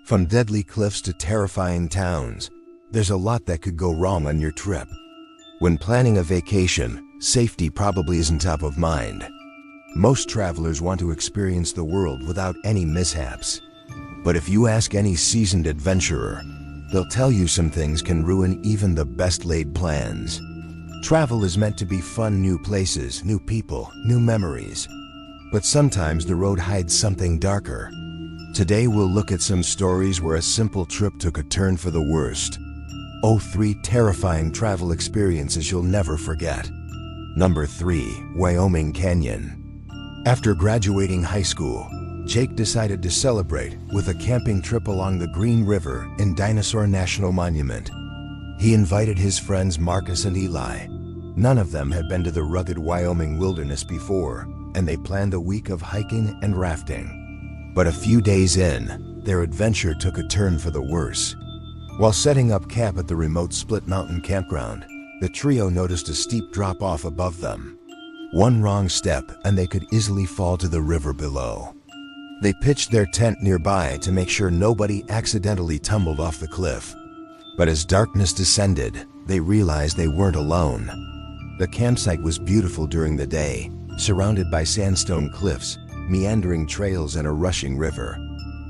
From deadly cliffs to terrifying towns, there's a lot that could go wrong on your trip. When planning a vacation, safety probably isn't top of mind. Most travelers want to experience the world without any mishaps. But if you ask any seasoned adventurer, they'll tell you some things can ruin even the best laid plans. Travel is meant to be fun, new places, new people, new memories. But sometimes the road hides something darker. Today we'll look at some stories where a simple trip took a turn for the worst. 3 terrifying travel experiences you'll never forget. Number 3. Wyoming Canyon. After graduating high school, Jake decided to celebrate with a camping trip along the Green River in Dinosaur National Monument. He invited his friends Marcus and Eli. None of them had been to the rugged Wyoming wilderness before, and they planned a week of hiking and rafting. But a few days in, their adventure took a turn for the worse. While setting up camp at the remote Split Mountain campground, the trio noticed a steep drop-off above them. One wrong step and they could easily fall to the river below. They pitched their tent nearby to make sure nobody accidentally tumbled off the cliff. But as darkness descended, they realized they weren't alone. The campsite was beautiful during the day, surrounded by sandstone cliffs, meandering trails, and a rushing river.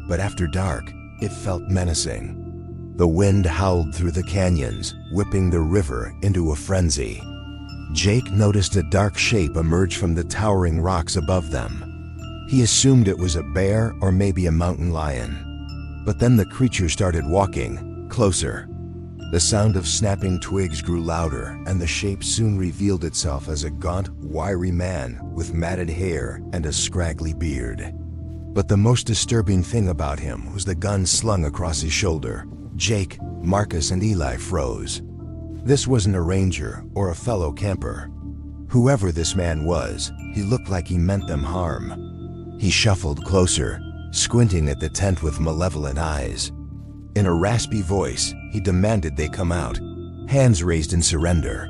But after dark, it felt menacing. The wind howled through the canyons, whipping the river into a frenzy. Jake noticed a dark shape emerge from the towering rocks above them. He assumed it was a bear or maybe a mountain lion. But then the creature started walking closer. The sound of snapping twigs grew louder, and the shape soon revealed itself as a gaunt, wiry man with matted hair and a scraggly beard. But the most disturbing thing about him was the gun slung across his shoulder. Jake, Marcus, and Eli froze. This wasn't a ranger or a fellow camper. Whoever this man was, he looked like he meant them harm. He shuffled closer, squinting at the tent with malevolent eyes. In a raspy voice, he demanded they come out, hands raised in surrender.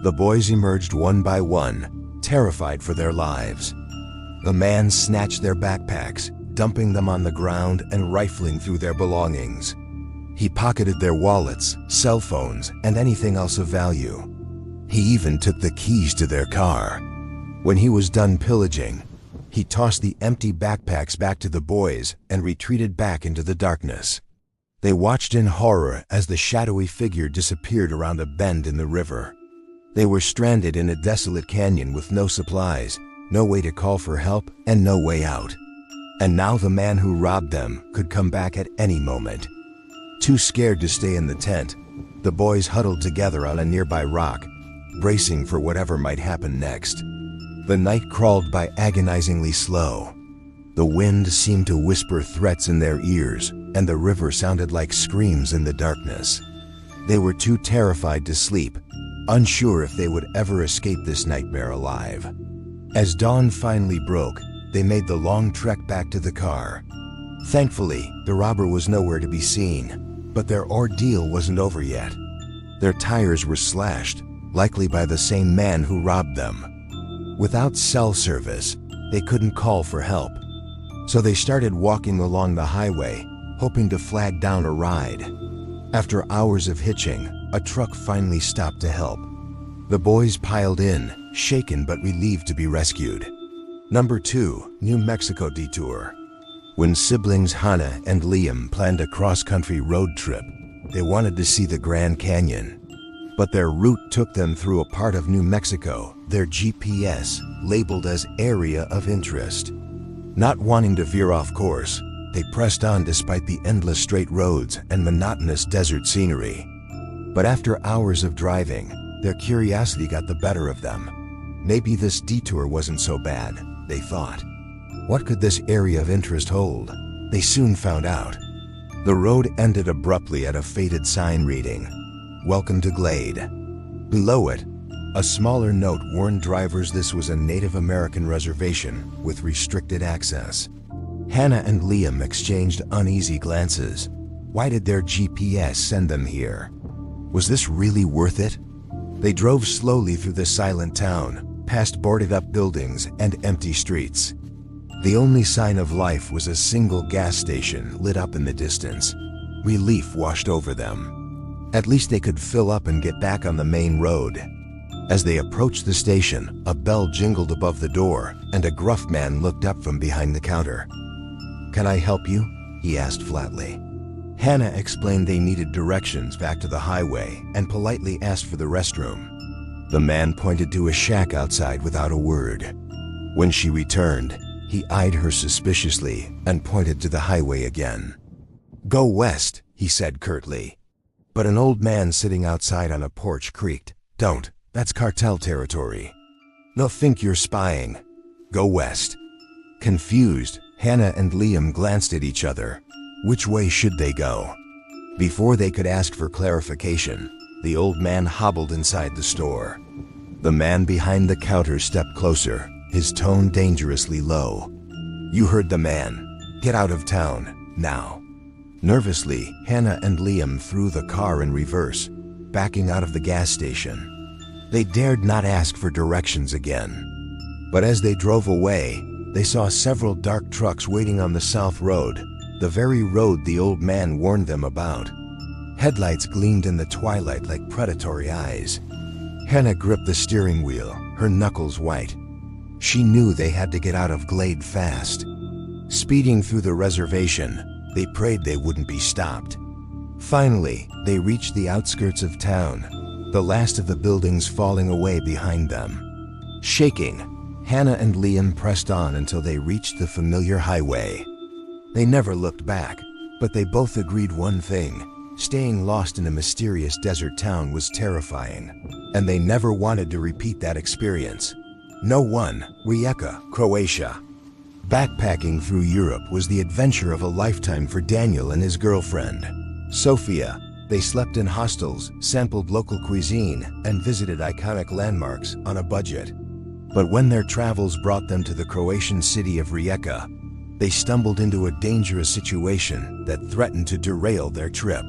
The boys emerged one by one, terrified for their lives. The man snatched their backpacks, dumping them on the ground and rifling through their belongings. He pocketed their wallets, cell phones, and anything else of value. He even took the keys to their car. When he was done pillaging, he tossed the empty backpacks back to the boys and retreated back into the darkness. They watched in horror as the shadowy figure disappeared around a bend in the river. They were stranded in a desolate canyon with no supplies, no way to call for help, and no way out. And now the man who robbed them could come back at any moment. Too scared to stay in the tent, the boys huddled together on a nearby rock, bracing for whatever might happen next. The night crawled by agonizingly slow. The wind seemed to whisper threats in their ears, and the river sounded like screams in the darkness. They were too terrified to sleep, unsure if they would ever escape this nightmare alive. As dawn finally broke, they made the long trek back to the car. Thankfully, the robber was nowhere to be seen, but their ordeal wasn't over yet. Their tires were slashed, likely by the same man who robbed them. Without cell service, they couldn't call for help. So they started walking along the highway, hoping to flag down a ride. After hours of hitching, a truck finally stopped to help. The boys piled in, shaken but relieved to be rescued. Number 2, New Mexico Detour. When siblings Hannah and Liam planned a cross-country road trip, they wanted to see the Grand Canyon. But their route took them through a part of New Mexico their GPS labeled as Area of Interest. Not wanting to veer off course, they pressed on despite the endless straight roads and monotonous desert scenery. But after hours of driving, their curiosity got the better of them. Maybe this detour wasn't so bad, they thought. What could this area of interest hold? They soon found out. The road ended abruptly at a faded sign reading, "Welcome to Glade." Below it, a smaller note warned drivers this was a Native American reservation with restricted access. Hannah and Liam exchanged uneasy glances. Why did their GPS send them here? Was this really worth it? They drove slowly through the silent town, past boarded-up buildings and empty streets. The only sign of life was a single gas station lit up in the distance. Relief washed over them. At least they could fill up and get back on the main road. As they approached the station, a bell jingled above the door, and a gruff man looked up from behind the counter. "Can I help you?" he asked flatly. Hannah explained they needed directions back to the highway and politely asked for the restroom. The man pointed to a shack outside without a word. When she returned, he eyed her suspiciously and pointed to the highway again. "Go west," he said curtly. But an old man sitting outside on a porch creaked, "Don't, that's cartel territory. They'll think you're spying. Go west." Confused, Hannah and Liam glanced at each other. Which way should they go? Before they could ask for clarification, the old man hobbled inside the store. The man behind the counter stepped closer, his tone dangerously low. "You heard the man. Get out of town, now." Nervously, Hannah and Liam threw the car in reverse, backing out of the gas station. They dared not ask for directions again. But as they drove away, they saw several dark trucks waiting on the south road, the very road the old man warned them about. Headlights gleamed in the twilight like predatory eyes. Hannah gripped the steering wheel, her knuckles white. She knew they had to get out of Glade fast. Speeding through the reservation, they prayed they wouldn't be stopped. Finally, they reached the outskirts of town, the last of the buildings falling away behind them. Shaking, Hannah and Liam pressed on until they reached the familiar highway. They never looked back, but they both agreed one thing: staying lost in a mysterious desert town was terrifying, and they never wanted to repeat that experience. No one. Rijeka, Croatia. Backpacking through Europe was the adventure of a lifetime for Daniel and his girlfriend, Sophia. They slept in hostels, sampled local cuisine, and visited iconic landmarks on a budget. But when their travels brought them to the Croatian city of Rijeka, they stumbled into a dangerous situation that threatened to derail their trip.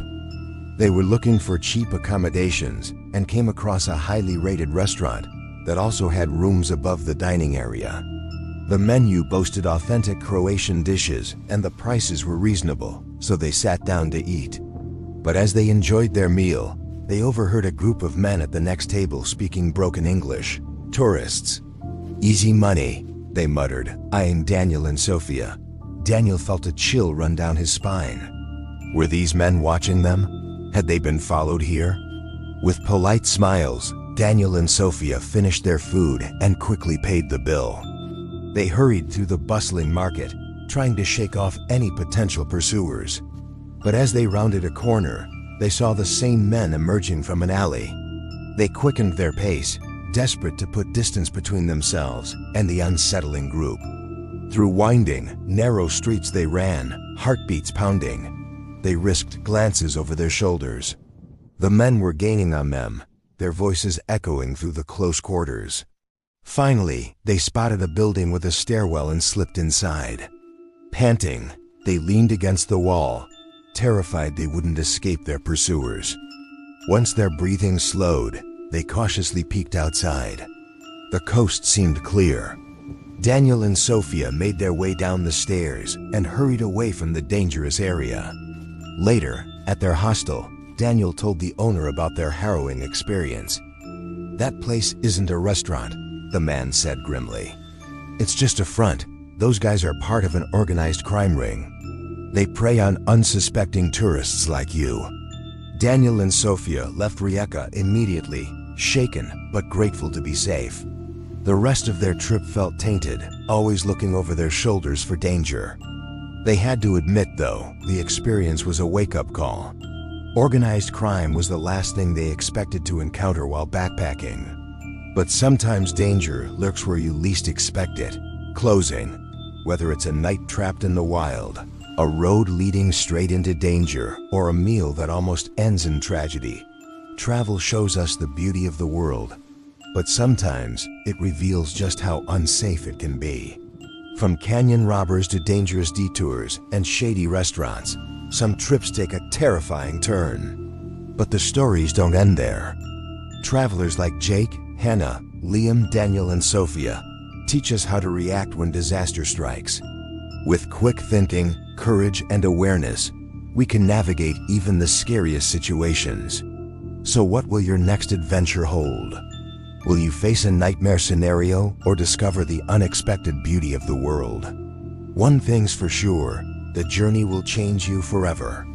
They were looking for cheap accommodations and came across a highly rated restaurant that also had rooms above the dining area. The menu boasted authentic Croatian dishes and the prices were reasonable, so they sat down to eat. But as they enjoyed their meal, they overheard a group of men at the next table speaking broken English. Tourists. "Easy money," they muttered, eyeing Daniel and Sophia. Daniel felt a chill run down his spine. Were these men watching them? Had they been followed here? With polite smiles, Daniel and Sophia finished their food and quickly paid the bill. They hurried through the bustling market, trying to shake off any potential pursuers. But as they rounded a corner, they saw the same men emerging from an alley. They quickened their pace, desperate to put distance between themselves and the unsettling group. Through winding, narrow streets they ran, heartbeats pounding. They risked glances over their shoulders. The men were gaining on them, their voices echoing through the close quarters. Finally, they spotted a building with a stairwell and slipped inside. Panting, they leaned against the wall, terrified they wouldn't escape their pursuers. Once their breathing slowed, they cautiously peeked outside. The coast seemed clear. Daniel and Sophia made their way down the stairs and hurried away from the dangerous area. Later, at their hostel, Daniel told the owner about their harrowing experience. "That place isn't a restaurant," the man said grimly. "It's just a front. Those guys are part of an organized crime ring. They prey on unsuspecting tourists like you." Daniel and Sophia left Rijeka immediately, shaken but grateful to be safe. The rest of their trip felt tainted, always looking over their shoulders for danger. They had to admit, though, the experience was a wake-up call. Organized crime was the last thing they expected to encounter while backpacking. But sometimes danger lurks where you least expect it. Closing. Whether it's a night trapped in the wild, a road leading straight into danger, or a meal that almost ends in tragedy, travel shows us the beauty of the world. But sometimes it reveals just how unsafe it can be. From canyon robbers to dangerous detours and shady restaurants, some trips take a terrifying turn. But the stories don't end there. Travelers like Jake, Hannah, Liam, Daniel, and Sophia teach us how to react when disaster strikes. With quick thinking, courage, and awareness, we can navigate even the scariest situations. So what will your next adventure hold? Will you face a nightmare scenario or discover the unexpected beauty of the world? One thing's for sure, the journey will change you forever.